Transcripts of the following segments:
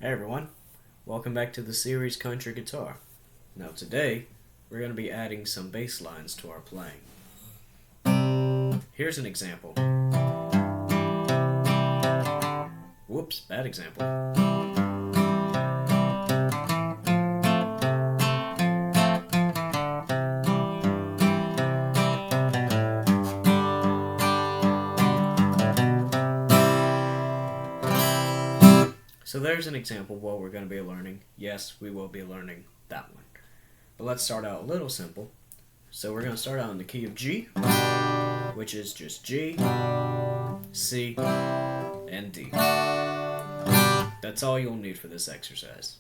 Hey everyone, welcome back to the series Country Guitar. Now today, we're going to be adding some bass lines to our playing. Here's an example. Whoops, bad example. So there's an example of what we're going to be learning. Yes, we will be learning that one. But let's start out a little simple. So we're going to start out in the key of G, which is just G, C, and D. That's all you'll need for this exercise.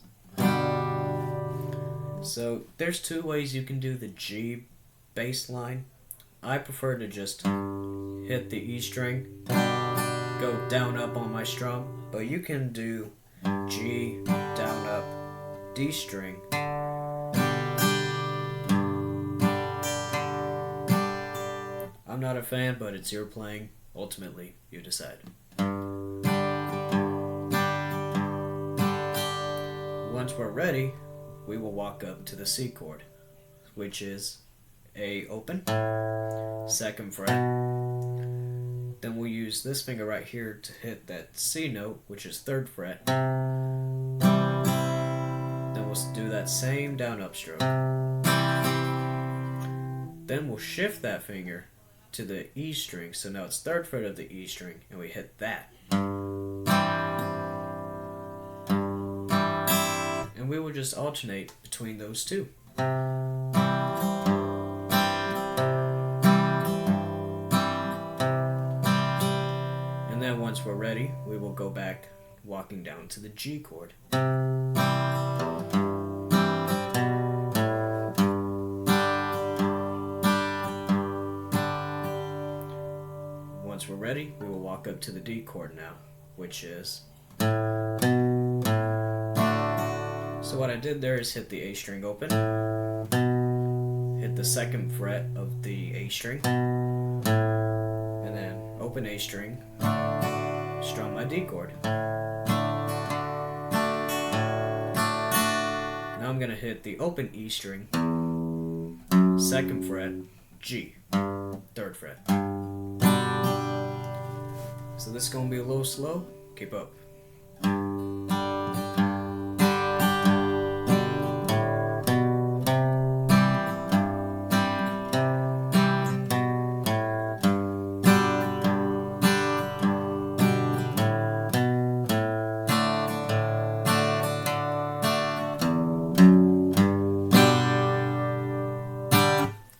So there's two ways you can do the G bass line. I prefer to just hit the E string, go down up on my strum, but you can do G, down up, D string. I'm not a fan, but it's your playing. Ultimately, you decide. Once we're ready, we will walk up to the C chord, which is A open, 2nd fret. Then we'll use this finger right here to hit that C note, which is 3rd fret. Then we'll do that same down up stroke. Then we'll shift that finger to the E string, so now it's 3rd fret of the E string, and we hit that. And we will just alternate between those two. And then once we're ready, we will go back walking down to the G chord. Once we're ready, we will walk up to the D chord now, which is... So what I did there is hit the A string open, hit the 2nd fret of the A string, and then open A string, strum my D chord. Now I'm going to hit the open E string, 2nd fret, G, 3rd fret. So this is going to be a little slow. Keep up.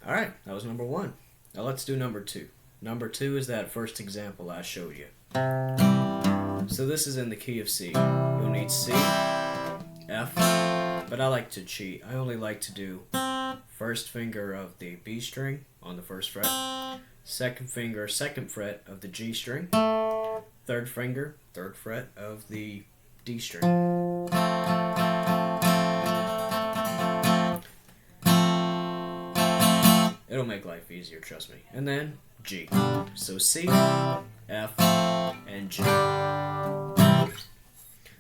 Alright, that was number 1. Now let's do number 2. Number 2 is that first example I showed you. So this is in the key of C. You'll need C, F, but I like to cheat. I only like to do 1st finger of the B string on the 1st fret, 2nd finger, 2nd fret of the G string, 3rd finger, 3rd fret of the D string. It'll make life easier, trust me. And then G. So C, F, and G.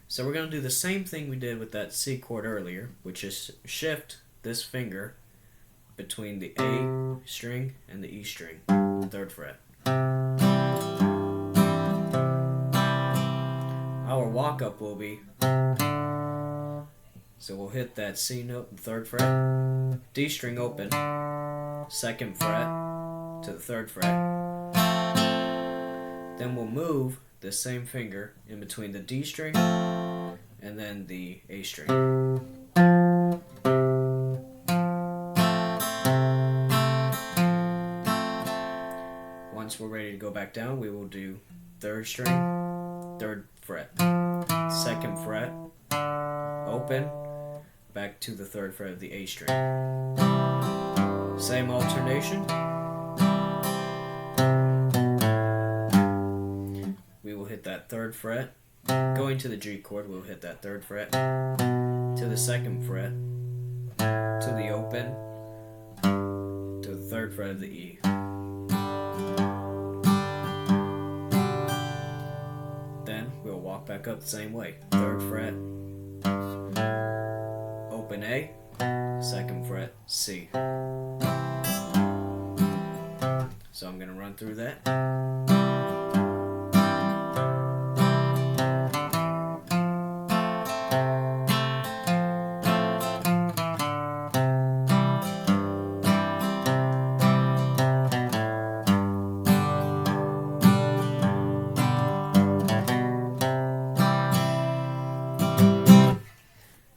So we're going to do the same thing we did with that C chord earlier, which is shift this finger between the A string and the E string, 3rd fret. Our walk up will be, so we'll hit that C note, 3rd fret, D string open, 2nd fret to the 3rd fret. Then we'll move the same finger in between the D string and then the A string. Once we're ready to go back down, we will do 3rd string, 3rd fret, 2nd fret, open, back to the 3rd fret of the A string. Same alternation. We will hit that 3rd fret. Going to the G chord, we'll hit that 3rd fret to the 2nd fret to the open to the 3rd fret of the E. Then we'll walk back up the same way. 3rd fret, open A, 2nd fret, C. So I'm going to run through that.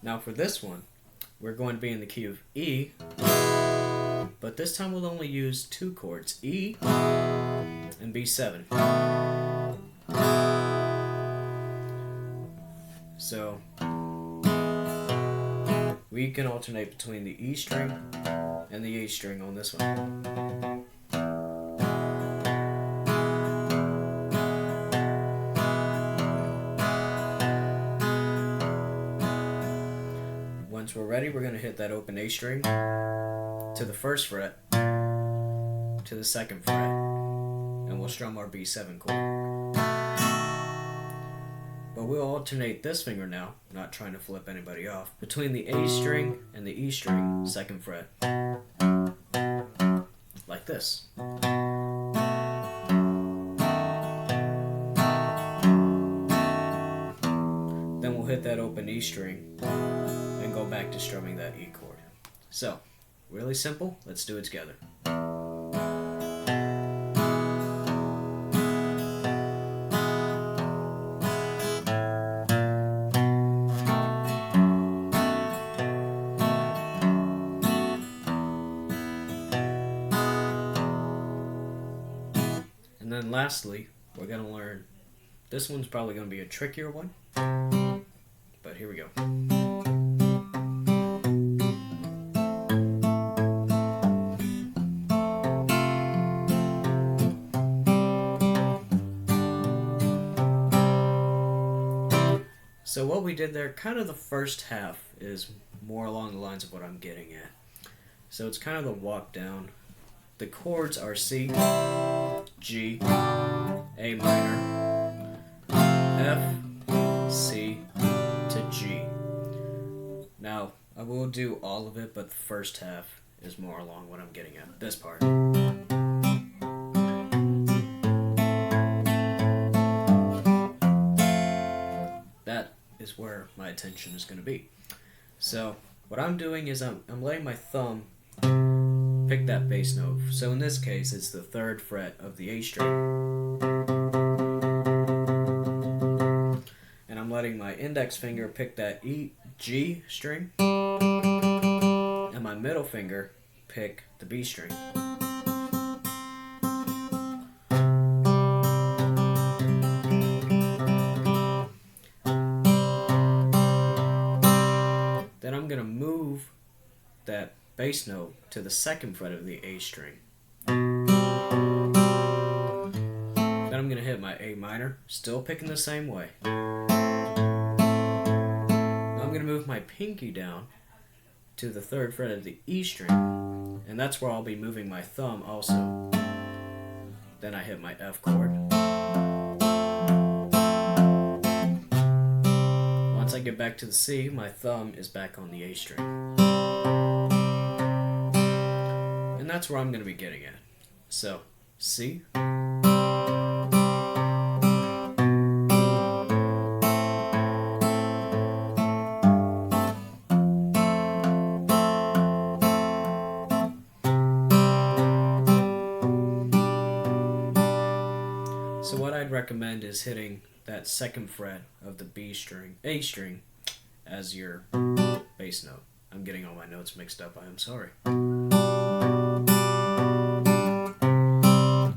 Now for this one, we're going to be in the key of E, but this time we'll only use 2 chords, E and B7. So we can alternate between the E string and the A string on this one. Once we're ready, we're going to hit that open A string to the 1st fret, to the 2nd fret, and we'll strum our B7 chord. But we'll alternate this finger now, not trying to flip anybody off, between the A string and the E string, 2nd fret, like this. Then we'll hit that open E string and go back to strumming that E chord. So, really simple, let's do it together. And then lastly, we're going to learn, this one's probably going to be a trickier one, but here we go. So what we did there, kind of the first half is more along the lines of what I'm getting at. So it's kind of the walk down. The chords are C, G, A minor, F, C to G. Now, I will do all of it, but the first half is more along what I'm getting at, this part. That is where my attention is going to be. So, what I'm doing is I'm letting my thumb pick that bass note. So in this case, it's the 3rd fret of the A string. And I'm letting my index finger pick that G string. And my middle finger pick the B string. Then I'm going to move that bass note to the 2nd fret of the A string. Then I'm going to hit my A minor, still picking the same way. Now I'm going to move my pinky down to the 3rd fret of the E string, and that's where I'll be moving my thumb also. Then I hit my F chord. Once I get back to the C, my thumb is back on the A string. And that's where I'm going to be getting at. So, C. So what I'd recommend is hitting that 2nd fret of the B string, A string, as your bass note. I'm getting all my notes mixed up, I am sorry.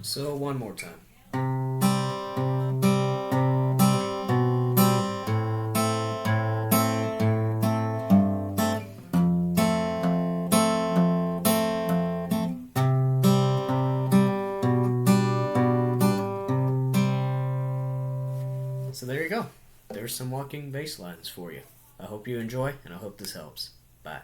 So one more time. So there you go. There's some walking bass lines for you. I hope you enjoy, and I hope this helps. Bye.